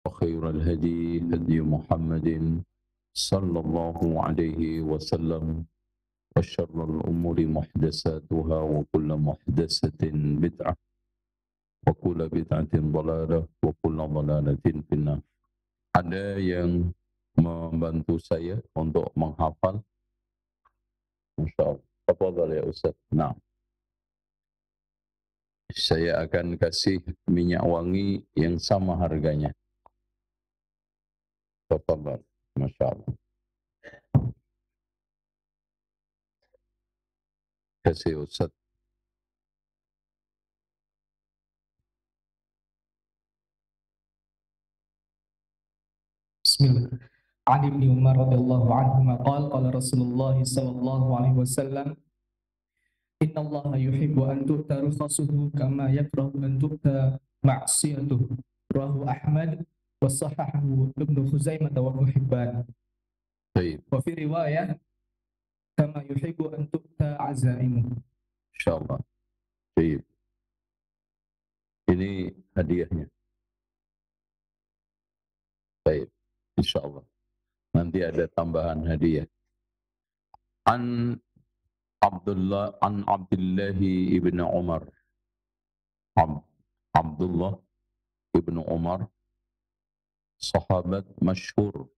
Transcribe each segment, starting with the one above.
وخير الهدي هدي محمد صلى الله عليه وسلم وشر الأمور محدثاتها وكل محدثة بدعة وكل بدعة ضلالة وكل ضلالة في النار. Ada yang membantu saya untuk menghafal? InsyaAllah. Tafadhal ya Ustaz. Nah, saya akan kasih minyak wangi yang sama harganya. Tafadhal. Masya Allah. Kasih Ustaz. Bismillah. Ali bin Umar radhiyallahu anhu qala Rasulullah sallallahu alaihi wasallam inna Allah yuhibbu an tu'ta rukhasuhu kama yakrahu an tu'ta ma'siyatuhu. Rawahu Ahmad wa sahahahu Ibnu Khuzaimah wa Ibnu Hibban. Baik. Wa fi riwayah kama yuhibbu an tu'ta azaimuhu. InsyaAllah. Baik. Ini hadiahnya. Baik. InsyaAllah. Nanti ada tambahan hadiah. An Abdullah ibn Umar. Abdullah ibn Umar, sahabat masyhur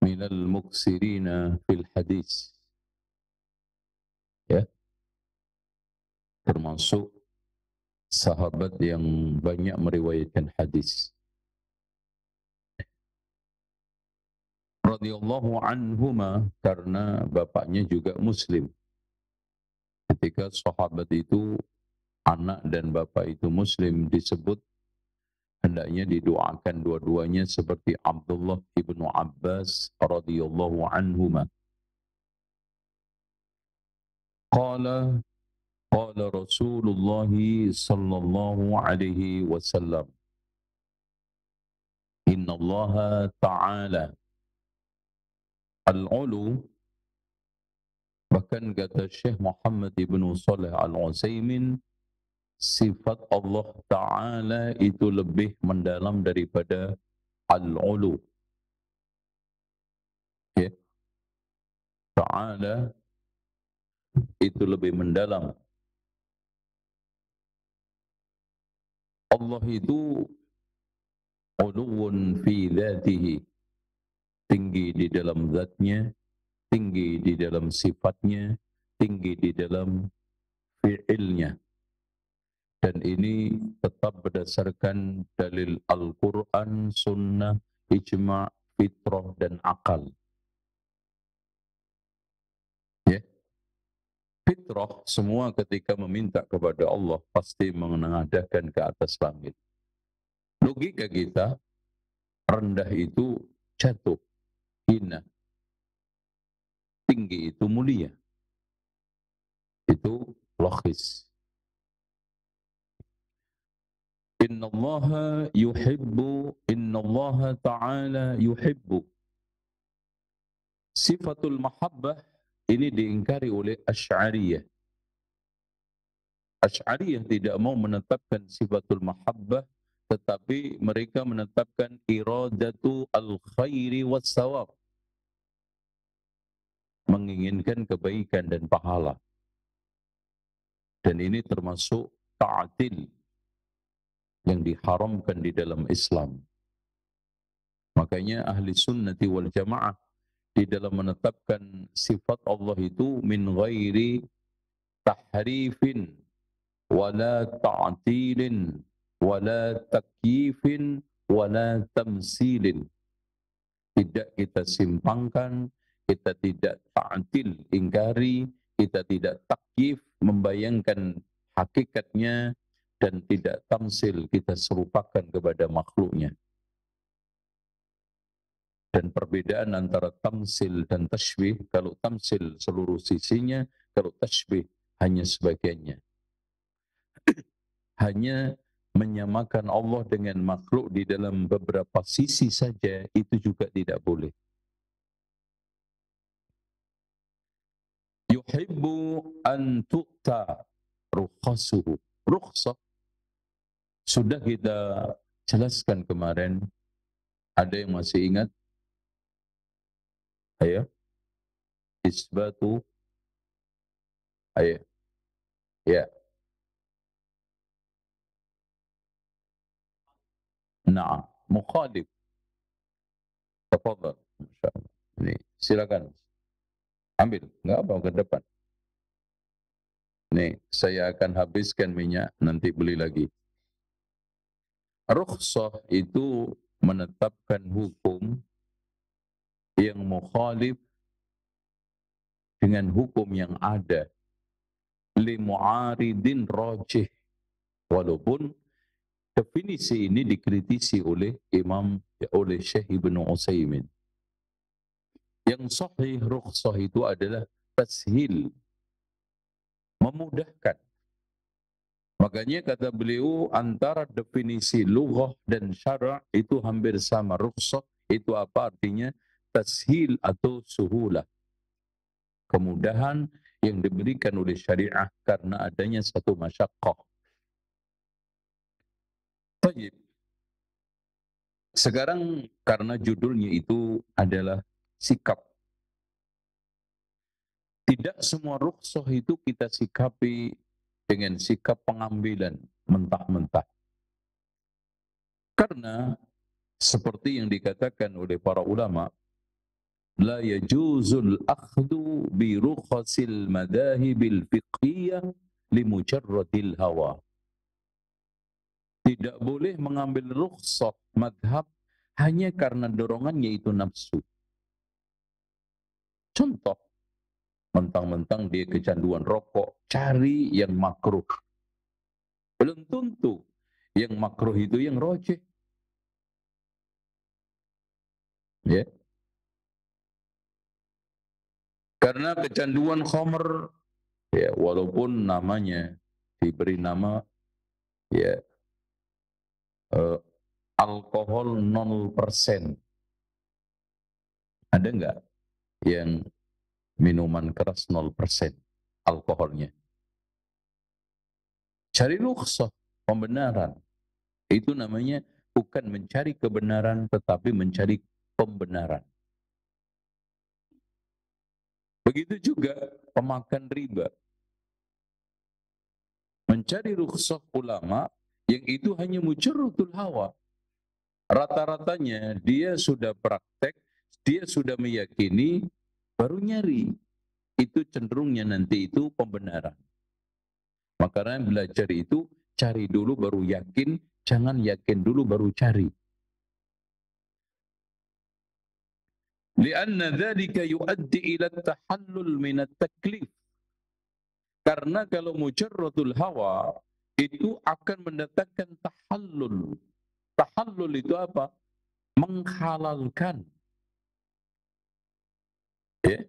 minal muksirina fil hadis. Ya. Termasuk sahabat yang banyak meriwayatkan hadis. Radhiyallahu anhuma, karena bapaknya juga muslim. Ketika sahabat itu, anak dan bapak itu muslim, disebut hendaknya didoakan dua-duanya seperti Abdullah ibnu Abbas radhiyallahu anhuma. Qala Rasulullah sallallahu alaihi wasallam, Inna Allah ta'ala al-ulu. Bahkan kata Syekh Muhammad ibn Salih al-Utsaimin, sifat Allah Ta'ala itu lebih mendalam daripada al-ulu. Okay. Ta'ala itu lebih mendalam. Allah itu uluwun fi dhatihi, tinggi di dalam zatnya, tinggi di dalam sifatnya, tinggi di dalam fi'ilnya. Dan ini tetap berdasarkan dalil Al-Quran, Sunnah, Ijma', Fitrah, dan Akal. Ya. Fitrah, semua ketika meminta kepada Allah, pasti menengadahkan ke atas langit. Logika kita, rendah itu jatuh, hina. Tinggi itu mulia. Itu logis. Inna Allah Ta'ala yuhibbu. Sifatul mahabbah ini diingkari oleh Asy'ariyah. Asy'ariyah tidak mau menetapkan sifatul mahabbah, tetapi mereka menetapkan iradatu al-khairi was-sawab. Menginginkan kebaikan dan pahala. Dan ini termasuk ta'atil yang diharamkan di dalam Islam. Makanya ahli sunnati wal jamaah di dalam menetapkan sifat Allah itu min ghairi tahrifin wala ta'tilin wala takyifin wala tamsilin. Tidak kita simpangkan, kita tidak ta'til, ingkari, kita tidak takyif, membayangkan hakikatnya, dan tidak tamsil, kita serupakan kepada makhluknya. Dan perbedaan antara tamsil dan tashbih, kalau tamsil seluruh sisinya, kalau tashbih hanya sebagiannya. Hanya menyamakan Allah dengan makhluk di dalam beberapa sisi saja, itu juga tidak boleh. Yuhibbu an tu'ta rukhasuhu. Rukhsah sudah kita jelaskan kemarin, ada yang masih ingat? Ayo, isbatu, ayo, ya, na'am, mukhalif, tafadhal, masyaallah. Ini, silakan, ambil, nggak apa ke depan. Nih, saya akan habiskan minyak, nanti beli lagi. Rukhsah itu menetapkan hukum yang mukhalif dengan hukum yang ada. Li mu'aridin rajih. Walaupun definisi ini dikritisi oleh oleh Syekh Ibnu Utsaimin. Yang sahih rukhsah itu adalah tashil, memudahkan. Makanya kata beliau antara definisi lughah dan syara' itu hampir sama. Rukhsah itu apa artinya? Tashil atau suhulah. Kemudahan yang diberikan oleh syariah karena adanya satu masyaqqah. Baik. Sekarang karena judulnya itu adalah sikap. Tidak semua rukhsah itu kita sikapi dengan sikap pengambilan mentah-mentah. Karena seperti yang dikatakan oleh para ulama, la yajuzul akhdhu bi rukhasil madahibil fiqhiyah li mujarradil hawa. Tidak boleh mengambil rukhsah madhab hanya karena dorongannya itu nafsu. Contoh, mentang-mentang dia kecanduan rokok, cari yang makruh. Belum tentu yang makruh itu yang rojih. Ya. Karena kecanduan khamr, ya walaupun namanya diberi nama ya alkohol 0%. Ada enggak yang minuman keras 0% alkoholnya? Cari rukhsah, pembenaran. Itu namanya bukan mencari kebenaran tetapi mencari pembenaran. Begitu juga pemakan riba. Mencari rukhsah ulama yang itu hanya mujarradul hawa. Rata-ratanya dia sudah praktek, dia sudah meyakini, baru nyari. Itu cenderungnya nanti itu pembenaran. Makanya belajar itu cari dulu baru yakin, jangan yakin dulu baru cari. Lianna dzalika yuaddi ila tahallul min at-taklif. Karena kalau mujarradul hawa itu akan mendatangkan tahallul. Tahallul itu apa? Menghalalkan. Ya.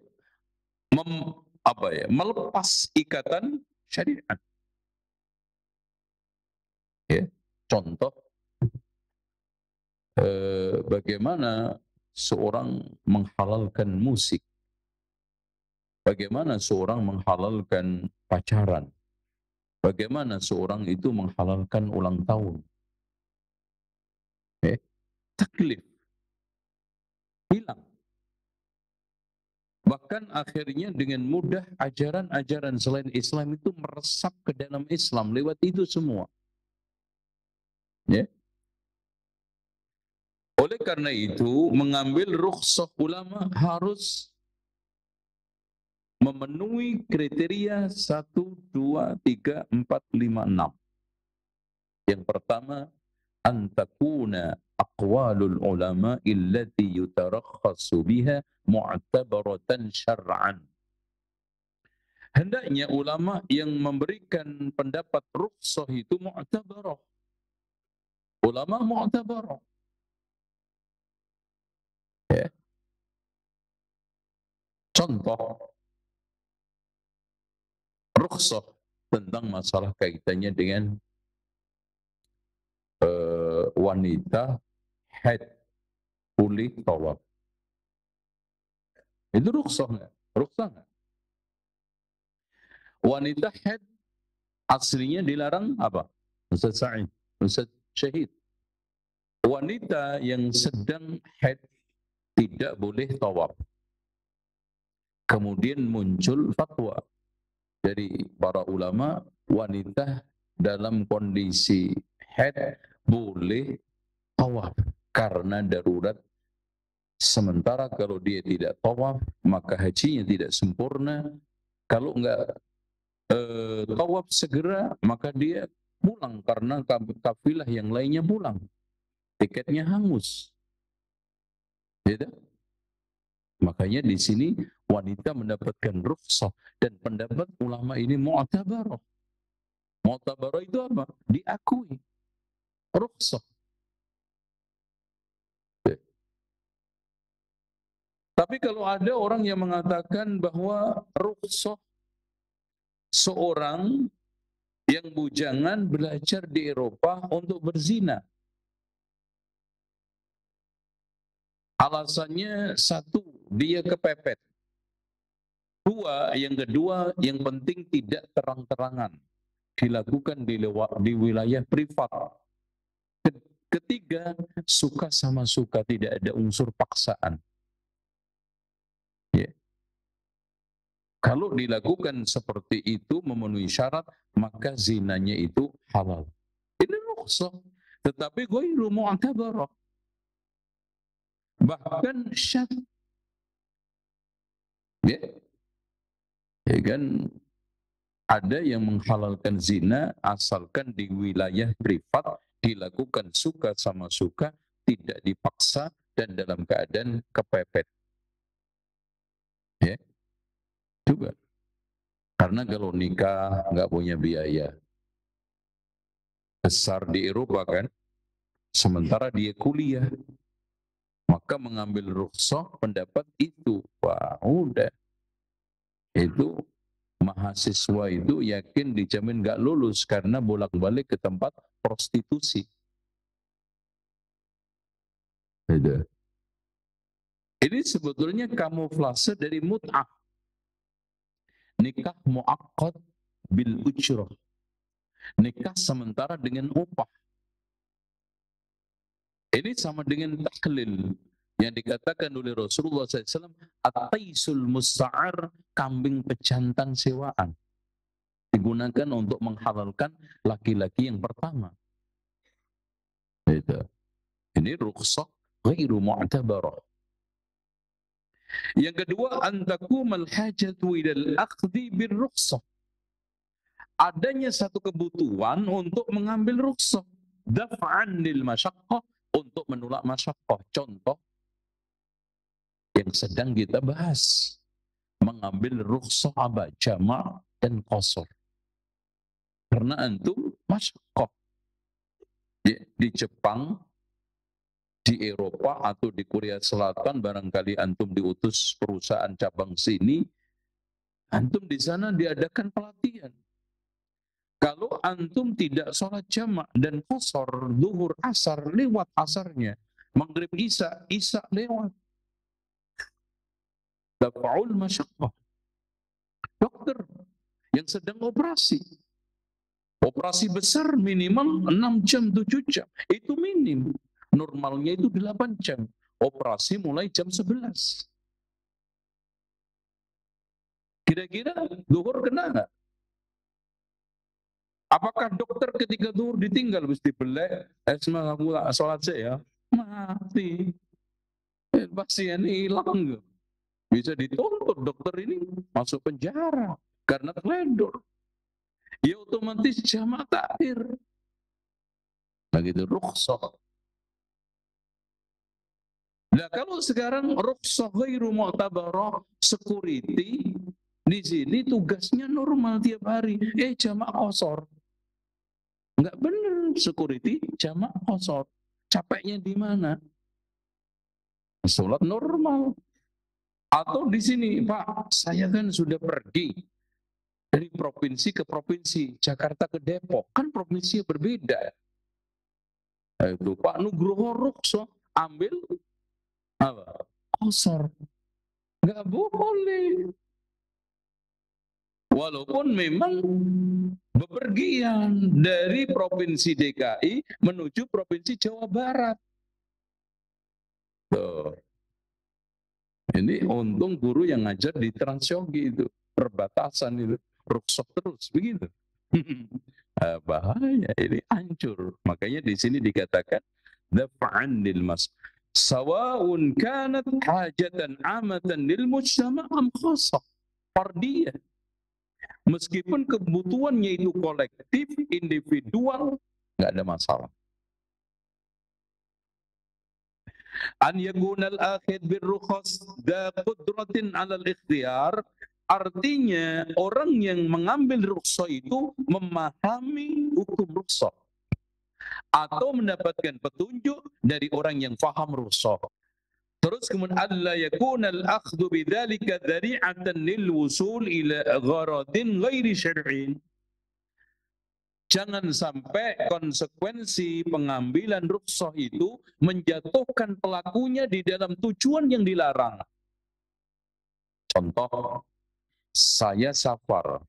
Melepas ikatan syariat. Ya. Contoh bagaimana seorang menghalalkan musik. Bagaimana seorang menghalalkan pacaran. Bagaimana seorang itu menghalalkan ulang tahun. Taklif. Hilang. Bahkan akhirnya dengan mudah ajaran-ajaran selain Islam itu meresap ke dalam Islam lewat itu semua. Ya. Oleh karena itu, mengambil rukhsah ulama harus memenuhi kriteria 1, 2, 3, 4, 5, 6. Yang pertama, antakuna aqwalul ulama illati yutarakhasu biha mu'tabaratan syar'an. Hendaknya ulama yang memberikan pendapat rukhsah itu mu'tabarah. Ulama mu'tabarah. Ya. Contoh, rukhsah tentang masalah kaitannya dengan wanita haid pulih tawaf. Itu rukhsah nggak? Rukhsah nggak? Wanita haid aslinya dilarang apa? Ustaz Sa'id, Ustaz Syahid. wanita yang sedang haid tidak boleh tawaf. Kemudian muncul fatwa dari para ulama, wanita dalam kondisi haid boleh tawaf karena darurat. Sementara kalau dia tidak tawaf, maka hajinya tidak sempurna. Kalau enggak tawaf segera, maka dia pulang karena kafilah yang lainnya pulang. Tiketnya hangus. Gitu? Makanya di sini wanita mendapatkan rukhsah, dan pendapat ulama ini mu'tabarah. Mu'tabarah itu apa? Diakui. Rukhsah. Tapi kalau ada orang yang mengatakan bahwa rukhsah seorang yang bujangan belajar di Eropa untuk berzina. Alasannya satu, dia kepepet. Yang kedua, yang penting tidak terang-terangan. Dilakukan di wilayah privat. Ketiga, suka sama suka, tidak ada unsur paksaan. Ya. Kalau dilakukan seperti itu memenuhi syarat, maka zinanya itu halal. Ini rukhsah. Tetapi ghairu mu'tabarah. Bahkan syad. Ya. Ya kan, ada yang menghalalkan zina asalkan di wilayah privat, dilakukan suka sama suka, tidak dipaksa, dan dalam keadaan kepepet. Ya, juga. Karena kalau nikah nggak punya biaya besar di Eropa kan, sementara dia kuliah, maka mengambil rukhsah pendapat itu, wah udah, itu mahasiswa itu yakin dijamin nggak lulus karena bolak-balik ke tempat prostitusi. Gitu. Ini sebetulnya kamuflase dari mut'ah. Nikah mu'aqqad bil ujrah. Nikah sementara dengan upah. Ini sama dengan tahlil yang dikatakan oleh Rasulullah SAW, at-taisul musta'ar, kambing pejantan sewaan. Digunakan untuk menghalalkan laki-laki yang pertama. Gitu. Ini rukhsah ghairu mu'tabarah. Yang kedua, antakumal hajatu ilal akhdhi bir rukhsah. Adanya satu kebutuhan untuk mengambil rukhsah. Daf'an lil masyaqqah, untuk menolak masyaqqah. Contoh yang sedang kita bahas. Mengambil rukhsah apa? Jama' dan qasar. Karena antum masyaqqah. Di Jepang, di Eropa atau di Korea Selatan, barangkali antum diutus perusahaan cabang sini, antum di sana diadakan pelatihan. Kalau antum tidak sholat jamak dan qasar, zuhur asar lewat asarnya, maghrib isya lewat. Dafa'ul masyaqqah. Dokter yang sedang operasi. Operasi besar minimal 6 jam, 7 jam. Itu minim. Normalnya itu 8 jam. Operasi mulai jam 11. Kira-kira zuhur kena nggak? Apakah dokter ketika zuhur ditinggal mesti belek? Esma aku sholat saya. Mati. Pasien hilang. Bisa dituntut dokter ini masuk penjara karena teledor. Ya otomatis jamak takhir. Begitu rukhsah. Nah kalau sekarang rukhsah ghairu mu'tabarah, security di sini tugasnya normal tiap hari. Jamak qasar. Enggak benar, security jamak qasar. Capeknya di mana? Sholat normal. Atau di sini, Pak, saya kan sudah pergi dari provinsi ke provinsi, Jakarta ke Depok, kan provinsi berbeda. Itu Pak Nugroho rukhsah, ambil apa? Qasar. Nggak boleh. Walaupun memang bepergian dari provinsi DKI menuju provinsi Jawa Barat. Tuh. Ini untung guru yang ngajar di Transyogi itu, perbatasan itu, rukshoh terus begitu. Bahaya, ini hancur. Makanya di sini dikatakan daf'an lil mas. Sawa'un kanat hajatan amatan lil mujtama' am khassah. Fardiyah. Meskipun kebutuhannya itu kolektif, individual, nggak ada masalah. An yakunal akhid birrukhas da qudratin alal ikhtiyar, artinya orang yang mengambil rukhsah itu memahami hukum rukhsah atau mendapatkan petunjuk dari orang yang faham rukhsah. Terus kemudian alla yakunal akhdhu bidzalika dzari'atan lil wusul ila gharadin ghairi syar'in. Jangan sampai konsekuensi pengambilan rukhsah itu menjatuhkan pelakunya di dalam tujuan yang dilarang. Contoh, saya safar,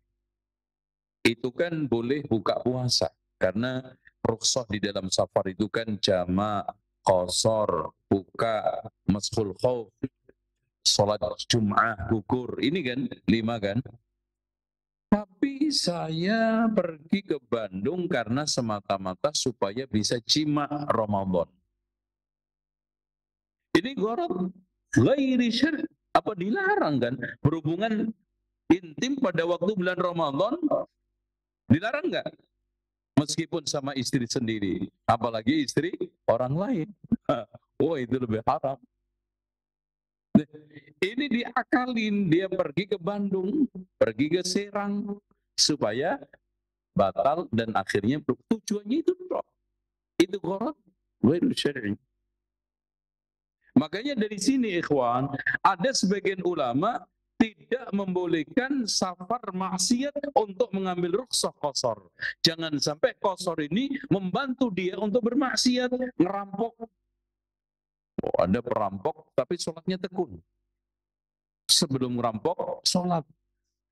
itu kan boleh buka puasa, karena rukhsah di dalam safar itu kan jamak, qasar, buka, mashul khauf, sholat Jum'ah, gugur, ini kan 5 kan. Tapi saya pergi ke Bandung karena semata-mata supaya bisa jima Ramadan. Ini gharadh ghairi syar'i, apa dilarang kan? Berhubungan intim pada waktu bulan Ramadan dilarang nggak? Meskipun sama istri sendiri, apalagi istri orang lain. Oh, itu lebih haram. Ini diakalin, dia pergi ke Bandung, pergi ke Serang, supaya batal dan akhirnya tujuannya itu toh. Itu gharadh ghairu syar'i. Makanya dari sini ikhwan, ada sebagian ulama tidak membolehkan safar maksiat untuk mengambil rukhsah qasar. Jangan sampai qasar ini membantu dia untuk bermaksiat, ngerampok. Oh, ada perampok tapi sholatnya tekun. Sebelum ngerampok, sholat.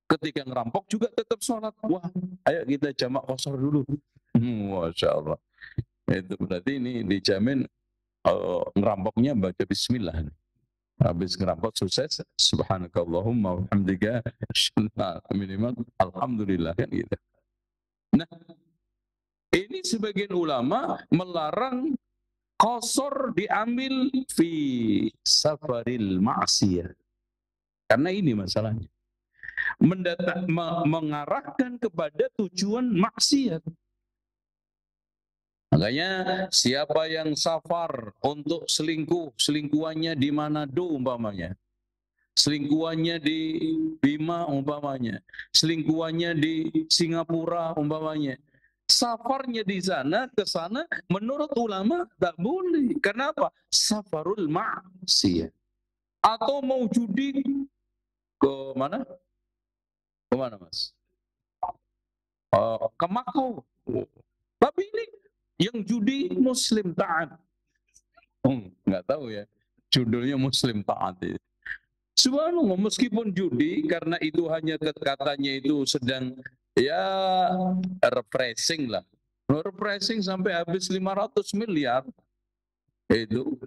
Ketika ngerampok juga tetap sholat. Wah, ayo kita jamak qasar dulu. Masya Allah. Itu berarti ini dijamin ngerampoknya baca bismillah. Habis ngerampok sukses, subhanakallahumma wa bihamdika, minimal alhamdulillah, kan gitu. Nah, ini sebagian ulama melarang qasar diambil fi safaril ma'siyah. Karena ini masalahnya. Mengarahkan kepada tujuan maksiat. Makanya siapa yang safar untuk selingkuh, selingkuhannya di Manado umpamanya, selingkuhannya di Bima umpamanya, selingkuhannya di Singapura umpamanya, safarnya di sana ke sana menurut ulama tak boleh. Kenapa? Safarul ma'siyah. Atau mau judi ke mana? Ke mana, Mas? Ke Makau. Tapi ini yang judi Muslim taat. Nggak tahu ya, judulnya Muslim taat. Subhanallah, meskipun judi, karena itu hanya katanya itu sedang ya refreshing lah. Refreshing sampai habis 500 miliar. Itu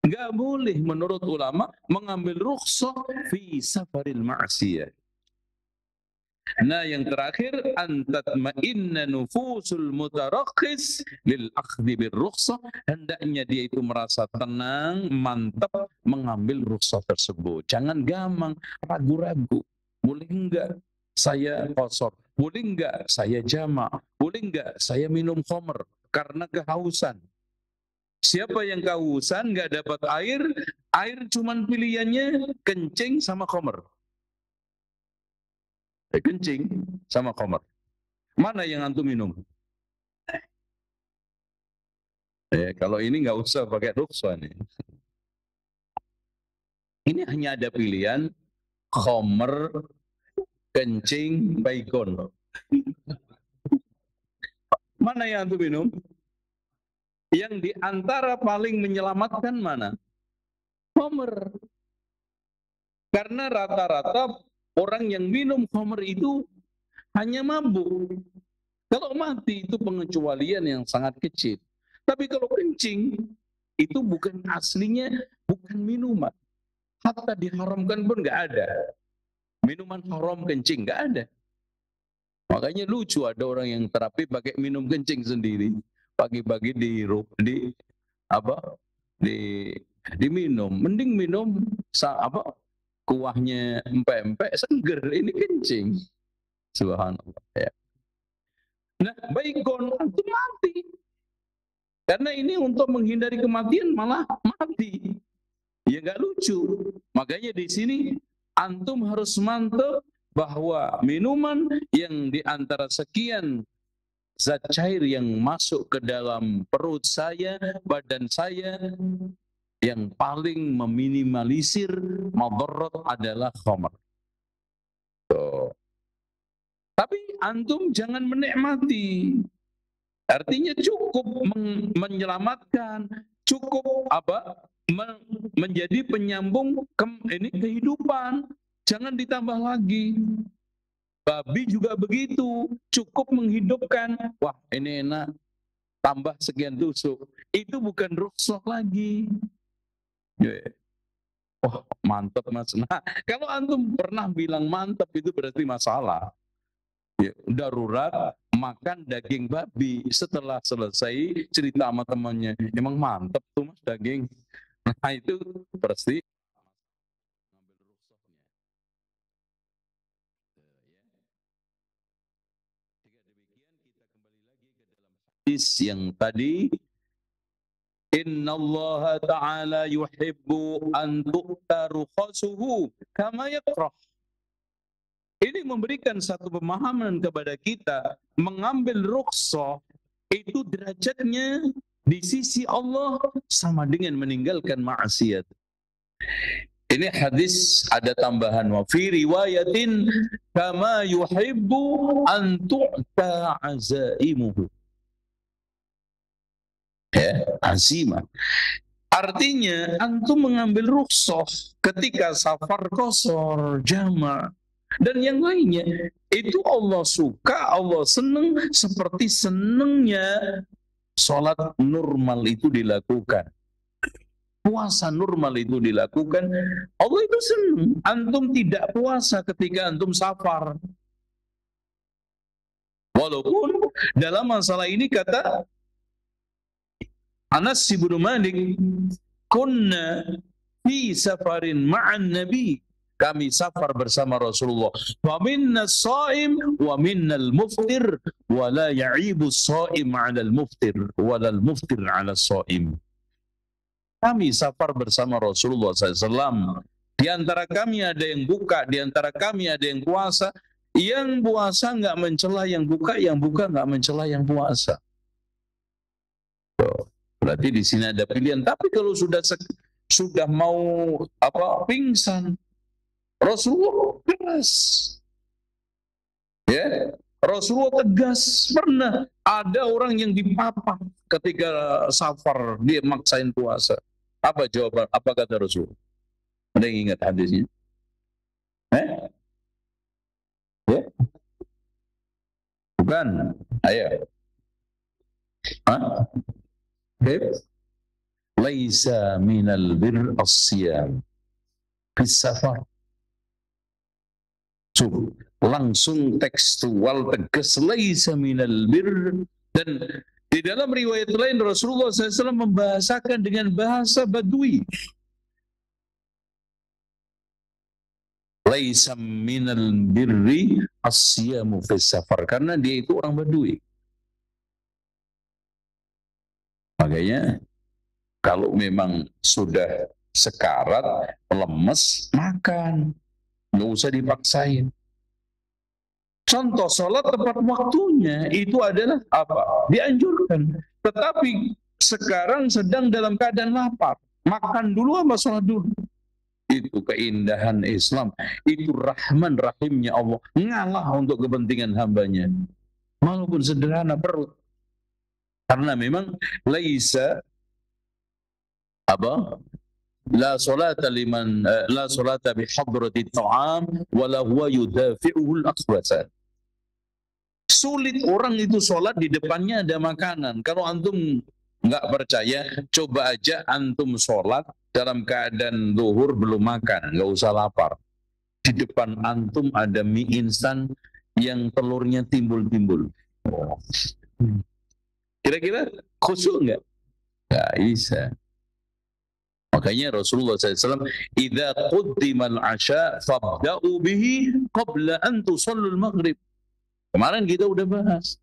nggak boleh menurut ulama mengambil rukhsah fi safaril ma'siyah. Nah, yang terakhir, antatma'inna nufusul mutarakhis lil akhdhi bir rukhsah, hendaknya dia itu merasa tenang, mantap mengambil rukhsah tersebut. Jangan gampang ragu-ragu. Boleh enggak saya qasar? Boleh enggak saya jamak? Boleh enggak saya minum khamr karena kehausan? Siapa yang kehausan enggak dapat air, air cuman pilihannya kencing sama khamr. Kencing sama khamr. Mana yang antum minum? Kalau ini nggak usah pakai rukhsah nih. Ini hanya ada pilihan khamr, kencing, baikon. Mana yang antum minum? Yang diantara paling menyelamatkan mana? Khamr. Karena rata-rata orang yang minum khamr itu hanya mabuk. Kalau mati itu pengecualian yang sangat kecil. Tapi kalau kencing, itu bukan aslinya, bukan minuman. Hatta diharamkan pun nggak ada. Minuman haram kencing nggak ada. Makanya lucu ada orang yang terapi pakai minum kencing sendiri. Pagi-pagi di apa? Diminum. Mending minum kuahnya empek-empek seger, ini kencing. Subhanallah ya. Nah, baikon antum mati. Karena ini untuk menghindari kematian malah mati. Ya nggak lucu. Makanya di sini antum harus mantap bahwa minuman yang di antara sekian zat cair yang masuk ke dalam perut saya, badan saya, yang paling meminimalisir madarat adalah khamr. Tapi antum jangan menikmati. Artinya cukup menyelamatkan, cukup menjadi penyambung kehidupan. Jangan ditambah lagi. Babi juga begitu, cukup menghidupkan. Wah, ini enak. Tambah sekian tusuk. Itu bukan rukhsah lagi. Wah, mantap Mas. Nah, kalau antum pernah bilang mantap itu berarti masalah. Ya, darurat makan daging babi. Setelah selesai cerita sama temannya, emang mantap tuh Mas daging. Nah, itu pasti yang tadi, innallaha ta'ala yuhibbu an tu'ta rukhasuhu kama yakrah. Ini memberikan satu pemahaman kepada kita, mengambil rukhsah itu derajatnya di sisi Allah sama dengan meninggalkan maksiat. Ini hadis ada tambahan, wa fi riwayatin kama yuhibbu an tu'ta azaimuhu. Ya, azimah. Artinya antum mengambil rukhsah ketika safar qasar, jama' dan yang lainnya. Itu Allah suka, Allah senang, seperti senangnya sholat normal itu dilakukan. Puasa normal itu dilakukan. Allah itu senang. Antum tidak puasa ketika antum safar. Walaupun dalam masalah ini kata Anas bin Malik, kunna fi safarin ma'an nabi, kami safar bersama Rasulullah. Wa minna as-shaim wa minna al-muftir wa la ya'ibu as-shaim 'ala al-muftir wa la al-muftir 'ala as-shaim. Kami safar bersama Rasulullah SAW. Di antara kami ada yang buka, di antara kami ada yang puasa. Yang puasa nggak mencela yang buka nggak mencela yang puasa. Berarti di sini ada pilihan. Tapi kalau sudah mau pingsan, Rasulullah tegas. Ya, Rasulullah tegas. Pernah ada orang yang dipapah ketika safar, dia maksain puasa. Apa jawaban? Apa kata Rasul? Ada yang ingat hadisnya? Ya? Bukan. Ayo. Laisa minal bir as-siyam fis safar. Langsung tekstual tegas, laisa minal bir. Dan di dalam riwayat lain Rasulullah SAW membahasakan dengan bahasa Badui. Laisa minal birri as-siyamu fis safar, karena dia itu orang Badui. Makanya kalau memang sudah sekarat, lemes, makan. Nggak usah dipaksain. Contoh sholat tepat waktunya itu adalah apa? Dianjurkan. Tetapi sekarang sedang dalam keadaan lapar. Makan dulu apa sholat dulu? Itu keindahan Islam. Itu rahman rahimnya Allah. Ngalah untuk kepentingan hambanya. Walaupun sederhana perut. Karena memang laisa la salata bi hadrati ta'am wala huwa yudafi'uhu al-akhbasa. Sulit orang itu sholat di depannya ada makanan. Kalau antum nggak percaya, coba aja antum sholat dalam keadaan zuhur belum makan, nggak usah lapar. Di depan antum ada mie instan yang telurnya timbul-timbul. Oh. Kira-kira khusyuk nggak? Nggak bisa. Makanya Rasulullah SAW, "Idza quddimal 'asha fabda'u bihi qabla an tusallul maghrib." Kemarin kita udah bahas.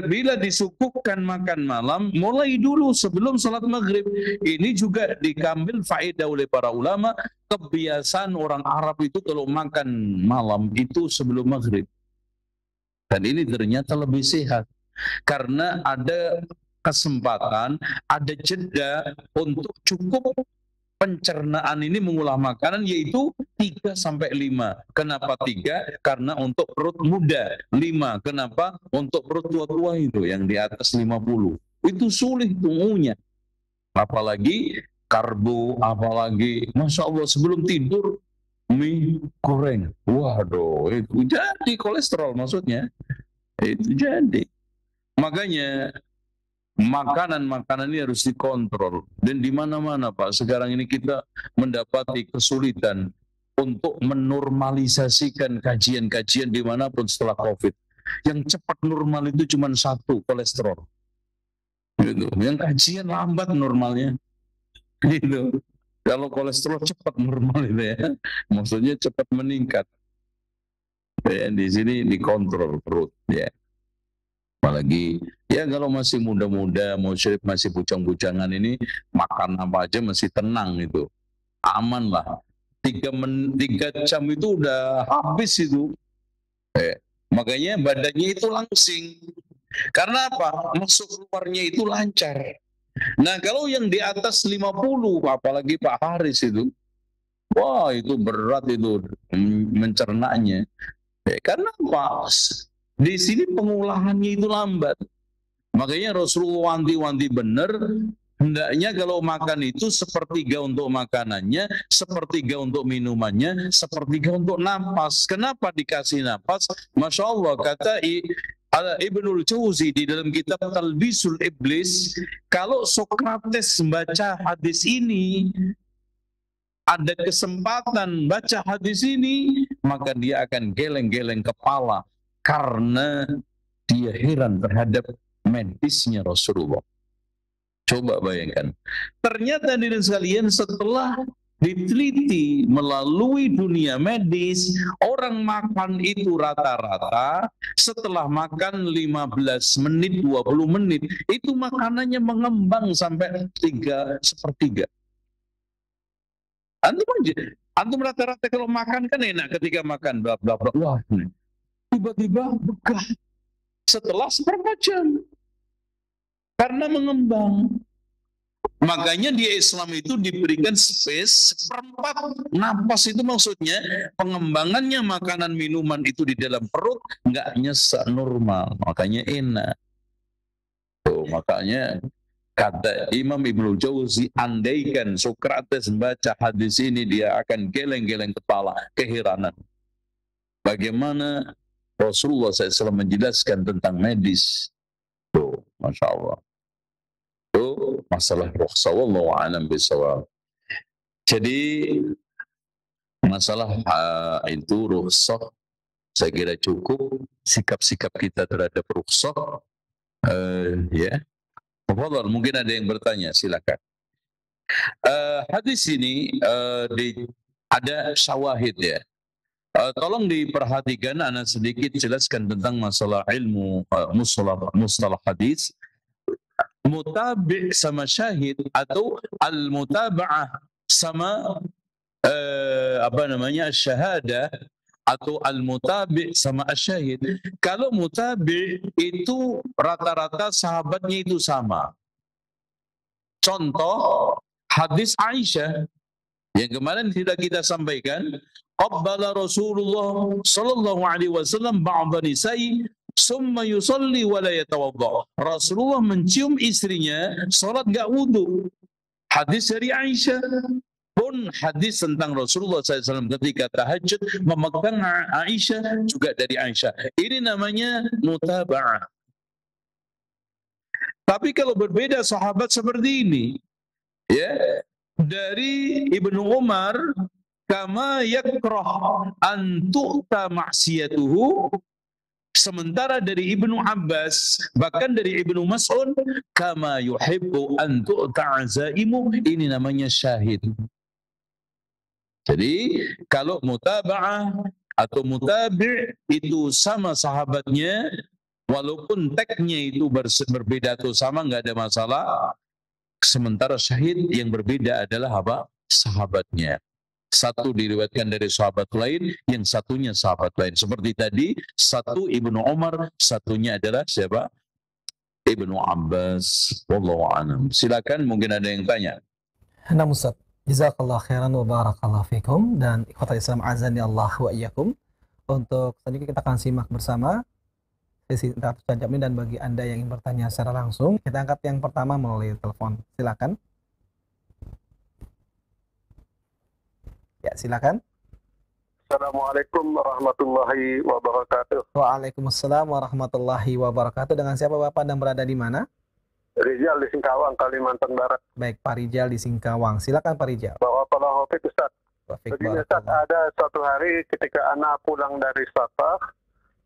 Bila disuguhkan makan malam, mulai dulu sebelum salat maghrib. Ini juga diambil faedah oleh para ulama, kebiasaan orang Arab itu kalau makan malam itu sebelum maghrib. Dan ini ternyata lebih sehat. Karena ada kesempatan, ada jeda untuk cukup pencernaan ini mengolah makanan, yaitu 3-5. Kenapa 3? Karena untuk perut muda. 5. Kenapa? Untuk perut tua-tua itu yang di atas 50. Itu sulit tunggunya. Apalagi karbo, apalagi Masya Allah sebelum tidur mie goreng. Waduh, itu jadi kolesterol maksudnya. Itu jadi. Makanya makanan-makanan ini harus dikontrol. Dan di mana-mana Pak, sekarang ini kita mendapati kesulitan untuk menormalisasikan kajian-kajian dimanapun setelah COVID. Yang cepat normal itu cuma 1, kolesterol. Gitu. Yang kajian lambat normalnya. Gitu. Kalau kolesterol cepat normal itu ya, maksudnya cepat meningkat. Ya, di sini dikontrol perut ya. Apalagi ya kalau masih muda-muda, masih bujang-bujangan ini, makan apa aja masih tenang itu, aman lah. 3 jam itu udah habis itu. Makanya badannya itu langsing. Karena apa? Masuk keluarnya itu lancar. Nah kalau yang di atas 50, apalagi Pak Haris itu, wah itu berat itu mencernanya. Karena apa? Di sini pengolahannya itu lambat. Makanya Rasulullah wanti-wanti benar, hendaknya kalau makan itu 1/3 untuk makanannya, 1/3 untuk minumannya, 1/3 untuk napas. Kenapa dikasih napas? Masya Allah, kata Ibnul Jauzi di dalam kitab Talbisul Iblis, kalau Sokrates membaca hadis ini, ada kesempatan baca hadis ini, maka dia akan geleng-geleng kepala. Karena dia heran terhadap medisnya Rasulullah. Coba bayangkan. Ternyata hadirin sekalian, setelah diteliti melalui dunia medis, orang makan itu rata-rata setelah makan 15 menit, 20 menit, itu makanannya mengembang sampai 3/4. Antum rata-rata kalau makan kan enak ketika makan bla bla bla. Wah, tiba-tiba begah setelah 1/4 jam karena mengembang. Makanya di Islam itu diberikan space 1/4 napas, itu maksudnya pengembangannya makanan minuman itu di dalam perut nggak nyesek, normal, makanya enak. Tuh, makanya kata Imam Ibnul Jauzi, andaikan Sokrates membaca hadis ini, dia akan geleng-geleng kepala, keheranan. Bagaimana Rasulullah SAW menjelaskan tentang medis. Tuh, Masya Allah. Tuh, masalah rukhsah, wallahu a'lam bishawab. Jadi, masalah itu rukhsah, saya kira cukup. Sikap-sikap kita terhadap rukhsah, ya. Mungkin ada yang bertanya, silakan. Hadis ini ada syawahid ya. Tolong diperhatikan, ana sedikit jelaskan tentang masalah ilmu mustalah hadis. Mutabi' sama syahid atau al-mutaba'ah sama syahadah, atau al-mutabi' sama asyahid. Kalau mutabi' itu rata-rata sahabatnya itu sama. Contoh hadis Aisyah yang kemarin tidak kita sampaikan, qabbala Rasulullah sallallahu alaihi wasallam ba'dha nisa'i summa yusalli wa la yatawadda. Rasulullah mencium istrinya salat enggak wudu. Hadis dari Aisyah. Pun hadis tentang Rasulullah SAW ketika tahajud memegang Aisyah juga dari Aisyah. Ini namanya mutaba'ah. Tapi kalau berbeda sahabat seperti ini, ya, dari Ibnu Umar, kama yakrah an tu'ta maksiyatuhu, sementara dari Ibnu Abbas, bahkan dari Ibnu Mas'ud, kama yuhibbu an tu'ta azaimu, ini namanya syahid. Jadi kalau mutaba'ah atau mutabi' itu sama sahabatnya, walaupun teksnya itu berbeda atau sama, nggak ada masalah. Sementara syahid yang berbeda adalah apa? Sahabatnya. Satu diriwayatkan dari sahabat lain, yang satunya sahabat lain. Seperti tadi, satu Ibnu Umar, satunya adalah siapa? Ibnu Abbas. Wallahu a'lam. Silakan, mungkin ada yang tanya. Nah, Ustaz, jazakallah khairan wa barakallahu fikum, dan ikhwatal Islam azani Allah wa iyyakum. Untuk selanjutnya kita akan simak bersama sesi 100 jam ini, dan bagi Anda yang ingin bertanya secara langsung, kita angkat yang pertama melalui telepon. Silakan. Ya, silakan. Assalamualaikum warahmatullahi wabarakatuh. Waalaikumsalam warahmatullahi wabarakatuh. Dengan siapa Bapak dan berada di mana? Rizal di Singkawang, Kalimantan Barat. Baik, Pak Rijal di Singkawang. Silakan Pak Rijal. Barakallahu fiik Ustaz. Taufik Begini Ustaz, barakallah. ada suatu hari ketika anak pulang dari safar,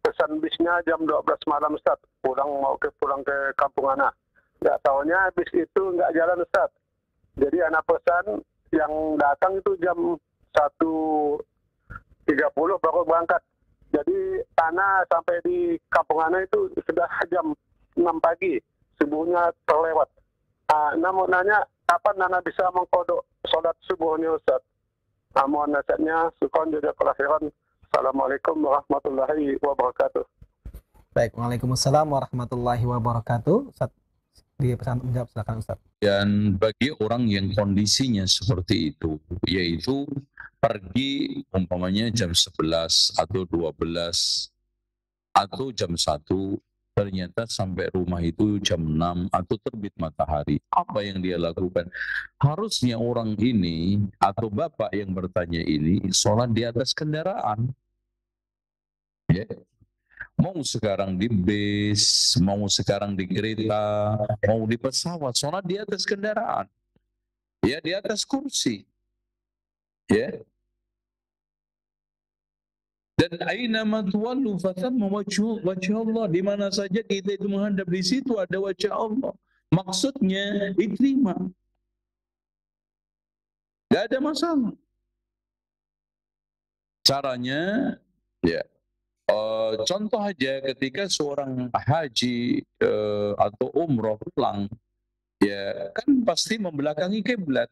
pesan bisnya jam 12 malam Ustaz. Pulang ke kampung anak. Nggak taunya bis itu nggak jalan Ustaz. Jadi anak pesan yang datang itu jam 1.30 baru berangkat. Jadi anak sampai di kampung anak itu sudah jam 6 pagi. Subuhnya terlewat. Namun nanya, kapan Nana bisa mengkodok sholat subuhnya Ustaz? Mohon nasihatnya, syukran jazakallahu khairan. Assalamualaikum warahmatullahi wabarakatuh. Baik, waalaikumsalam warahmatullahi wabarakatuh. Ustaz, di pesan menjawab, silakan Ustaz. Dan bagi orang yang kondisinya seperti itu, yaitu pergi umpamanya jam 11 atau 12 atau jam 1, ternyata sampai rumah itu jam 6 atau terbit matahari. Apa yang dia lakukan? Harusnya orang ini atau bapak yang bertanya ini sholat di atas kendaraan. Ya. Mau sekarang di bis, mau sekarang di kereta, mau di pesawat, sholat di atas kendaraan. Ya, di atas kursi. Ya. Dan aina ma tuwallu fathamma wajhu Allah. Di mana saja kita itu menghadap, di situ ada wajah Allah. Maksudnya diterima. Tidak ada masalah. Caranya, ya, contoh aja ketika seorang haji atau umroh pulang, ya kan pasti membelakangi kiblat.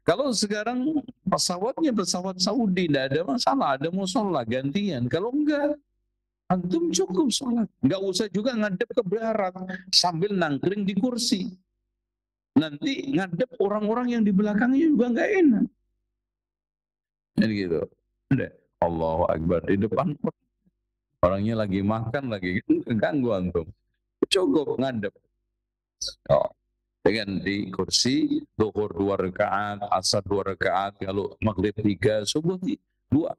Kalau sekarang pesawatnya pesawat Saudi, tidak ada masalah, ada musola gantian. Kalau enggak, antum cukup sholat. Enggak usah juga ngadep ke barat sambil nangkring di kursi. Nanti ngadep orang-orang yang di belakangnya juga enggak enak. Jadi gitu. Udah, Allahu Akbar di depan orangnya lagi makan, lagi ganggu antum. Cukup ngadep. Oh. Dengan di kursi, zuhur 2 rakaat, asar 2 rakaat, kalau maghrib 3, subuh 2.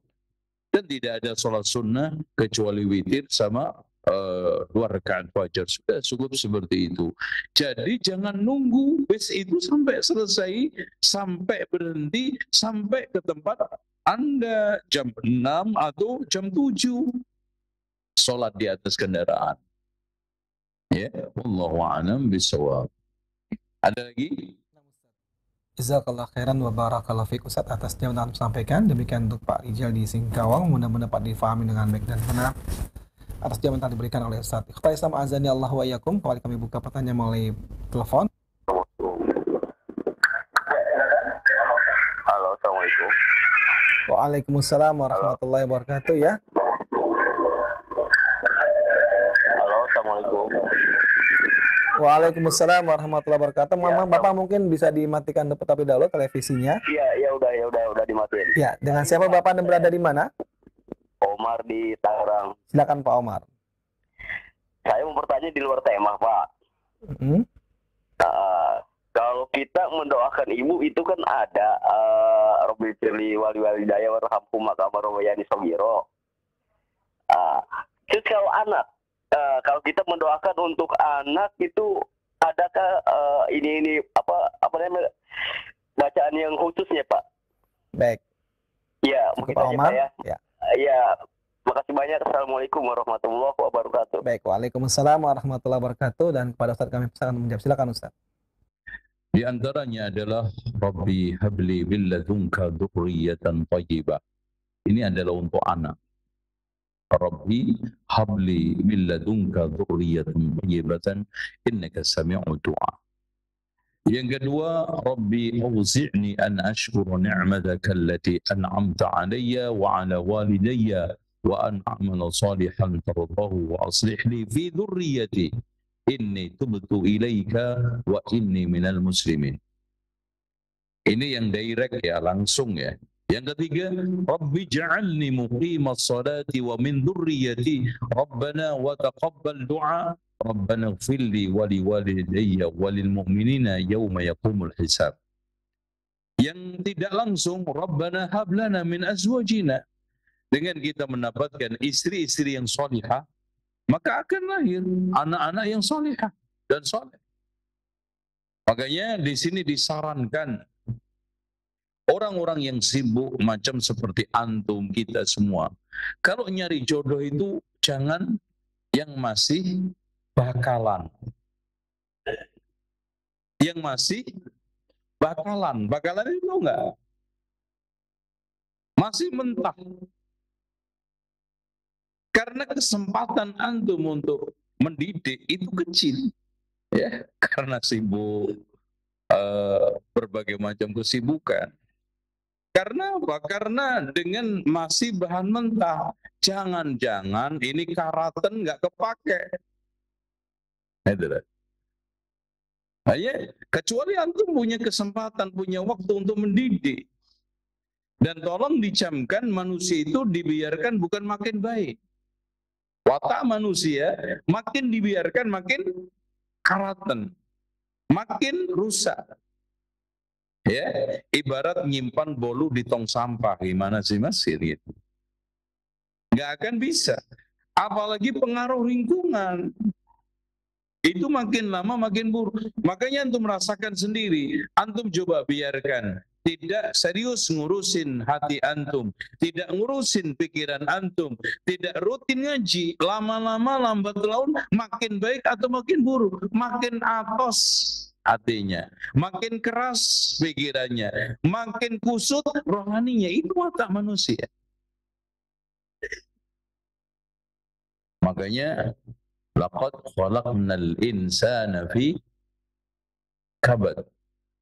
Dan tidak ada sholat sunnah kecuali witir sama 2 rakaat fajar. Sudah cukup seperti itu. Jadi jangan nunggu bis itu sampai selesai, sampai berhenti, sampai ke tempat Anda jam 6 atau jam 7. Sholat di atas kendaraan. Ya, wallahu a'lam bishawab. Ada lagi? Jazakallah khairan wa barakallahu fiik Ustaz atas jawaban yang disampaikan. Demikian untuk Pak Rijal di Singkawang, mudah-mudahan dapat difahami dengan baik dan benar atas jawaban yang diberikan oleh Ustaz. Ikhwan Islam azani Allah wa iyyakum. Kembali kami buka pertanyaan melalui telepon. Halo, Assalamualaikum. Waalaikumsalam warahmatullahi wabarakatuh ya. Halo, Assalamualaikum. Waalaikumsalam warahmatullahi wabarakatuh. Mama, Bapak mungkin bisa dimatikan terlebih dahulu televisinya. Iya, udah dimatiin. Ya, dengan siapa Bapak dan berada di mana? Omar di Tangerang. Silakan Pak Omar. Saya mau bertanya di luar tema, Pak. Kalau kita mendoakan ibu itu kan ada Rabbil firli wali walidayya warhamhuma kama rabbayani shaghira. Terus kalau anak, kalau kita mendoakan untuk anak itu adakah ini apa namanya bacaan yang khususnya Pak? Baik. Ya, Cukup mungkin aja Omar. Pak ya. Ya. Ya, makasih banyak. Assalamualaikum warahmatullahi wabarakatuh. Baik, waalaikumsalam warahmatullahi wabarakatuh. Dan kepada Ustaz kami persilakan menjawab. Silakan Ustaz. Di antaranya adalah Rabbi habli min ladunka dzurriyyatan thayyibah. Ini adalah untuk anak. Rabbi habli min ladunka dzurriyyatan thayyibatan innaka sami'ud du'a. Yang kedua, Rabbi auzi'ni an ashkura ni'mataka allati an'amta 'alayya wa 'ala walidayya wa an a'mala salihan tardahu wa aslih li fi dhurriyyati inni tubtu ilaika wa inni minal muslimin. Ini yang direct ya, langsung ya. Yang ketiga, Rabbi ja'alni muqimas salati wa min dhurriyyati Rabbana wa taqabbal du'a Rabbana ighfirli wa li walidayya wa lil mu'minina yawma yaqumul hisab. Yang tidak langsung, Rabbana hab lana min azwajina. Dengan kita mendapatkan istri-istri yang salihah, maka akan lahir anak-anak yang salihah dan saleh. Makanya di sini disarankan orang-orang yang sibuk macam seperti antum kita semua, kalau nyari jodoh itu jangan yang masih bakalan. Yang masih bakalan. Bakalan itu enggak. Masih mentah. Karena kesempatan antum untuk mendidik itu kecil. Ya, karena sibuk berbagai macam kesibukan. Karena apa? Karena dengan masih bahan mentah, jangan-jangan ini karaten nggak kepake. Hanya kecuali antum punya kesempatan, punya waktu untuk mendidik. Dan tolong dicamkan manusia itu dibiarkan bukan makin baik. Watak manusia makin dibiarkan makin karaten, makin rusak. Ya, ibarat nyimpan bolu di tong sampah, gimana sih Mas? Gitu. Nggak akan bisa. Apalagi pengaruh lingkungan. Itu makin lama makin buruk. Makanya antum merasakan sendiri. Antum coba biarkan. Tidak serius ngurusin hati antum, tidak ngurusin pikiran antum, tidak rutin ngaji, lama-lama lambat laun makin baik atau makin buruk, makin atos hatinya, makin keras pikirannya, makin kusut rohaninya. Itu watak manusia. Makanya laqad khalaqnal insana fi kabad.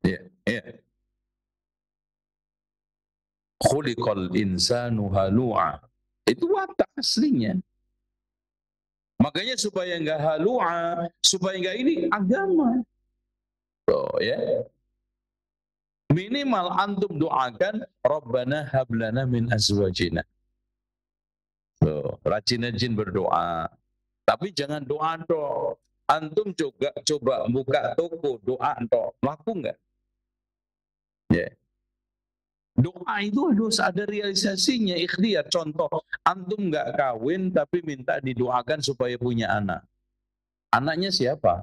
Ya, ya. Khuliqal insanu halu'a. Itu watak aslinya. Makanya supaya enggak halu'a, supaya enggak ini agama. So, ya. Minimal antum doakan Rabbana hablana min azwajina. So, rajin-rajin berdoa. Tapi jangan doa dong. Antum juga coba buka toko doa dong. Laku enggak? Ya. Yeah. Doa itu harus ada realisasinya, ikhtiar. Contoh, antum nggak kawin tapi minta didoakan supaya punya anak. Anaknya siapa?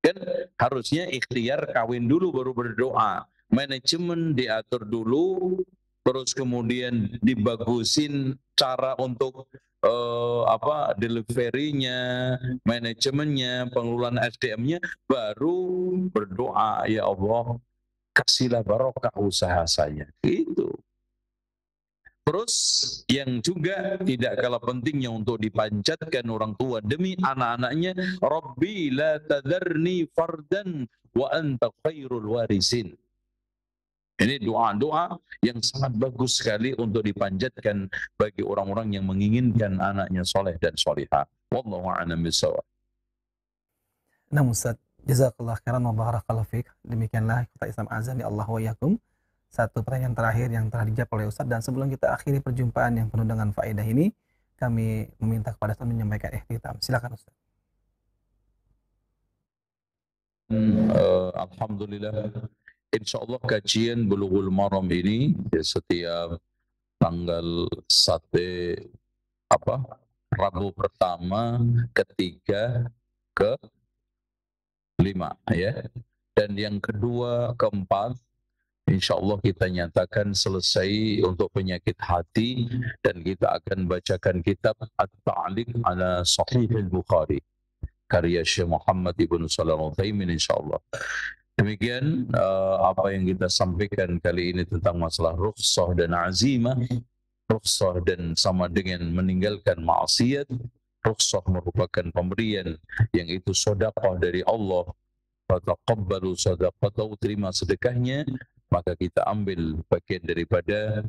Kan harusnya ikhtiar kawin dulu baru berdoa. Manajemen diatur dulu, terus kemudian dibagusin cara untuk deliverynya, manajemennya, pengelolaan SDM-nya, baru berdoa, ya Allah, kasihlah barokah usaha saya. Itu. Terus yang juga tidak kalah pentingnya untuk dipanjatkan orang tua demi anak-anaknya, Rabbi la tadharni fardan wa anta khairul warisin. Ini doa-doa yang sangat bagus sekali untuk dipanjatkan bagi orang-orang yang menginginkan anaknya soleh dan solihah. Wallahu a'lam bishawab. Nah Ustaz, jazakallah khairan wa barakallahu fiik. Demikianlah kita Islam Azan ya Allah wa yakum. Satu pertanyaan terakhir yang telah dijawab oleh Ustaz, dan sebelum kita akhiri perjumpaan yang penuh dengan faedah ini, kami meminta kepada Ustaz menyampaikan ikhtitam. Silakan Ustaz. Alhamdulillah. Insyaallah kajian Bulughul Maram ini ya, setiap tanggal 1 Rabu pertama, ketiga, 5 ya. Dan yang kedua, keempat, insya Allah kita nyatakan selesai untuk penyakit hati dan kita akan bacakan kitab At-Ta'liq ala Sahih al-Bukhari karya Syekh Muhammad Ibn Shalih Al-Utsaimin insya Allah. Demikian apa yang kita sampaikan kali ini tentang masalah rukhsah dan azimah. Rukhsah dan sama dengan meninggalkan maksiat. Rukhsah merupakan pemberian yang itu sedekah dari Allah. Fataqabbalu sadaqatahu, terima sedekahnya, maka kita ambil bagian daripada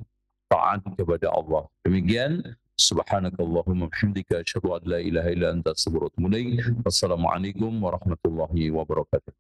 taat kepada Allah. Demikian, subhanakallahumma bihamdika asyhadu an la ilaha illa anta astaghfiruka wa atubu ilaik. Wassalamualaikum warahmatullahi wabarakatuh.